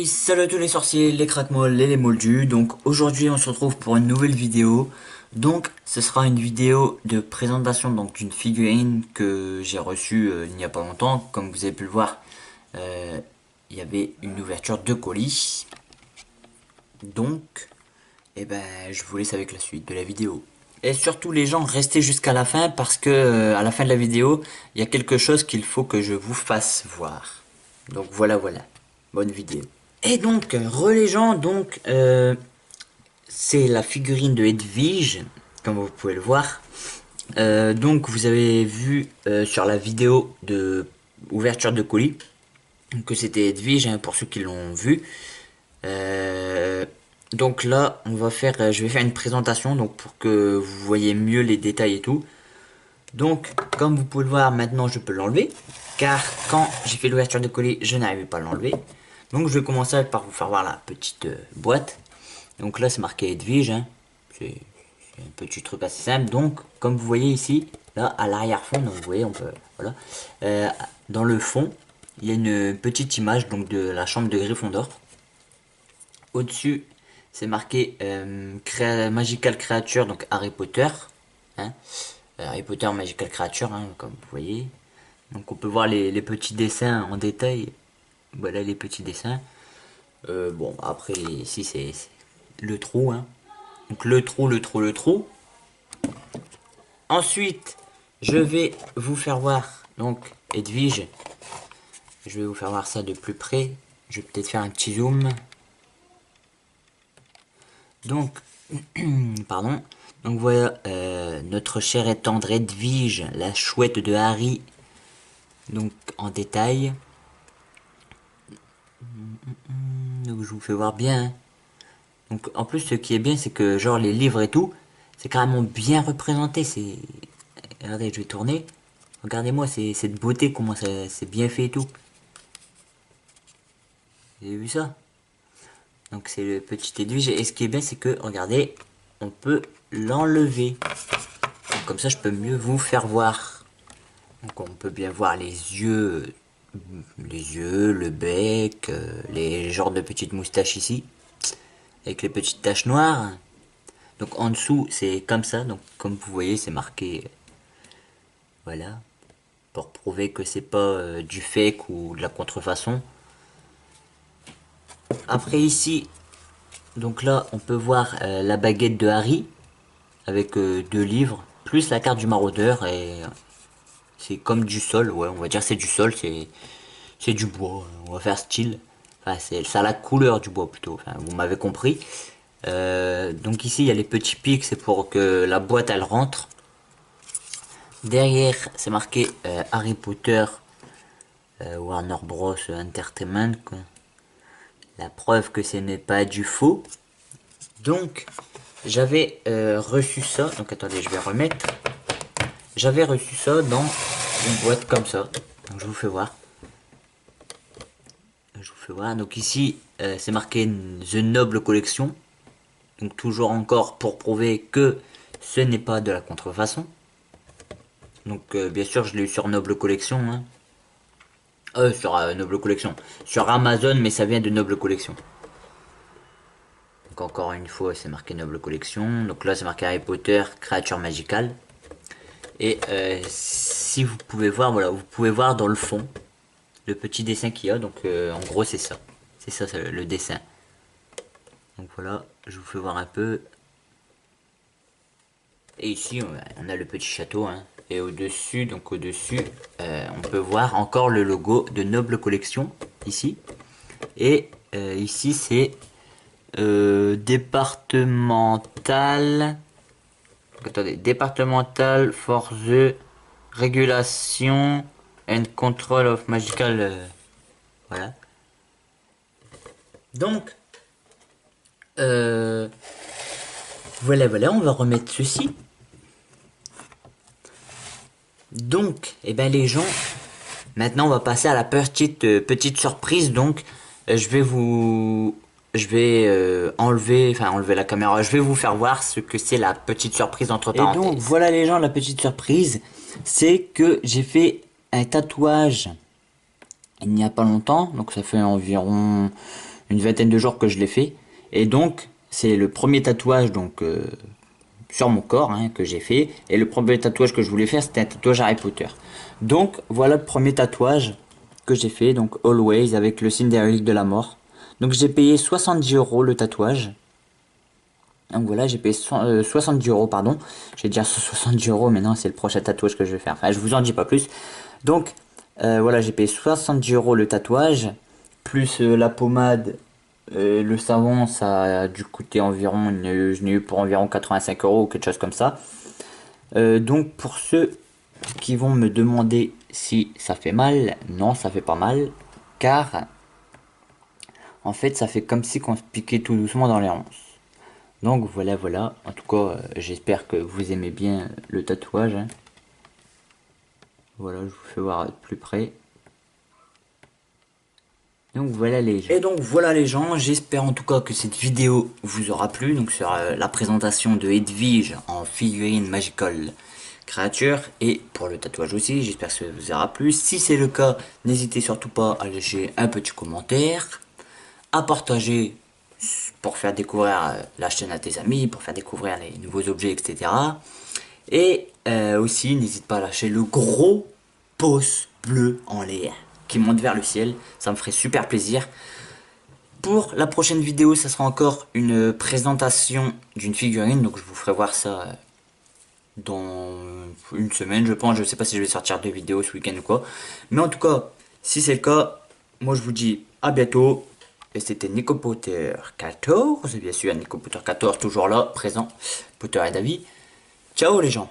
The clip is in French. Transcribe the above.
Oui, salut à tous les sorciers, les craquemolles et les moldus. Donc aujourd'hui on se retrouve pour une nouvelle vidéo. Donc ce sera une vidéo de présentation donc d'une figurine que j'ai reçue il n'y a pas longtemps. Comme vous avez pu le voir, euh, il y avait une ouverture de colis. Donc, je vous laisse avec la suite de la vidéo. Et surtout les gens, restez jusqu'à la fin parce que à la fin de la vidéo, il y a quelque chose qu'il faut que je vous fasse voir. Donc voilà. Bonne vidéo. Et donc, les gens, c'est la figurine de Edwige, comme vous pouvez le voir. Donc vous avez vu sur la vidéo de ouverture de colis que c'était Edwige, hein, pour ceux qui l'ont vu. Euh, donc là, je vais faire une présentation donc pour que vous voyez mieux les détails et tout. Donc, comme vous pouvez le voir, maintenant je peux l'enlever, car quand j'ai fait l'ouverture de colis, je n'arrivais pas à l'enlever. Donc je vais commencer par vous faire voir la petite boîte. Donc là c'est marqué Edwige, hein. C'est un petit truc assez simple. Donc comme vous voyez ici, là à l'arrière-fond, donc vous voyez on peut, voilà. Dans le fond, il y a une petite image donc de la chambre de Gryffondor. Au-dessus, c'est marqué Magical Creature, donc Harry Potter, hein. Harry Potter Magical Creature, hein, comme vous voyez. Donc on peut voir les petits dessins en détail. Voilà les petits dessins. Bon, après, ici c'est le trou, hein. Donc le trou. Ensuite, je vais vous faire voir, donc, Edwige. Je vais vous faire voir ça de plus près. Je vais peut-être faire un petit zoom. Donc, pardon. Donc voilà, notre chère et tendre Edwige, la chouette de Harry. Donc, en détail. Donc, je vous fais voir bien, hein. Donc en plus ce qui est bien c'est que genre les livres et tout, c'est carrément bien représenté, c'est... Regardez, je vais tourner. Regardez-moi cette beauté, comment c'est bien fait et tout. Vous avez vu ça? Donc c'est le petit Edwige et ce qui est bien c'est que, regardez, on peut l'enlever. Comme ça je peux mieux vous faire voir. Donc on peut bien voir les yeux, le bec, les genres de petites moustaches ici, avec les petites taches noires. Donc en dessous c'est comme ça, donc comme vous voyez c'est marqué, voilà, pour prouver que c'est pas du fake ou de la contrefaçon. Après ici, donc là on peut voir la baguette de Harry, avec deux livres, plus la carte du maraudeur, et c'est comme du sol, ouais on va dire c'est du sol, c'est du bois, on va faire style, enfin ça a la couleur du bois plutôt, enfin vous m'avez compris. Donc ici il y a les petits pics, c'est pour que la boîte elle rentre. Derrière c'est marqué Harry Potter, Warner Bros Entertainment, quoi. La preuve que ce n'est pas du faux. Donc j'avais reçu ça, donc attendez je vais remettre. J'avais reçu ça dans une boîte comme ça, donc je vous fais voir. Donc ici c'est marqué The Noble Collection. Donc toujours encore pour prouver que ce n'est pas de la contrefaçon. Donc bien sûr je l'ai eu sur Noble Collection, hein. Sur Noble Collection. Sur Amazon, mais ça vient de Noble Collection. Donc encore une fois c'est marqué Noble Collection. Donc là c'est marqué Harry Potter, créature magicale. Et si vous pouvez voir, voilà, vous pouvez voir dans le fond le petit dessin qu'il y a. Donc en gros c'est ça. C'est ça le dessin. Donc voilà, je vous fais voir un peu. Et ici on a le petit château, hein. Et au-dessus, on peut voir encore le logo de Noble Collection, ici. Et ici c'est départemental. Attendez, départemental for the regulation and control of magical. Voilà. Donc, voilà, on va remettre ceci. Donc, les gens, maintenant on va passer à la petite surprise. Donc, je vais enlever la caméra. Je vais vous faire voir ce que c'est la petite surprise entre parenthèses. Et donc voilà les gens, la petite surprise, c'est que j'ai fait un tatouage il n'y a pas longtemps. Donc ça fait environ une vingtaine de jours que je l'ai fait. Et donc, c'est le premier tatouage donc sur mon corps hein, que j'ai fait. Et le premier tatouage que je voulais faire, c'était un tatouage Harry Potter. Donc, voilà le premier tatouage que j'ai fait, donc Always, avec le signe des reliques de la mort. Donc, j'ai payé 70 € le tatouage. Donc voilà, j'ai payé 70 €, pardon. J'ai déjà 70 €, mais non, c'est le prochain tatouage que je vais faire. Enfin, je vous en dis pas plus. Donc, voilà, j'ai payé 70 € le tatouage, plus la pommade, le savon, ça a dû coûter environ, je n'ai eu pour environ 85 € ou quelque chose comme ça. Donc, pour ceux qui vont me demander si ça fait mal, non, ça fait pas mal, car en fait, ça fait comme si on se piquait tout doucement dans les ronces. Donc voilà, voilà. En tout cas, j'espère que vous aimez bien le tatouage. Hein. Voilà, je vous fais voir de plus près. Donc voilà les gens. Et donc voilà les gens, j'espère en tout cas que cette vidéo vous aura plu. Donc sur la présentation de Edwige en figurine Magical Creature. Et pour le tatouage aussi, j'espère que ça vous aura plu. Si c'est le cas, n'hésitez surtout pas à laisser un petit commentaire, à partager pour faire découvrir la chaîne à tes amis, pour faire découvrir les nouveaux objets, etc. Et aussi, n'hésite pas à lâcher le gros pouce bleu en l'air qui monte vers le ciel, ça me ferait super plaisir. Pour la prochaine vidéo, ça sera encore une présentation d'une figurine, donc je vous ferai voir ça dans une semaine, je pense. Je sais pas si je vais sortir 2 vidéos ce week-end ou quoi, mais en tout cas, si c'est le cas, moi je vous dis à bientôt. Et c'était Nico Potter 14, bien sûr, Nico Potter 14 toujours là, présent, Potter et Davy. Ciao les gens.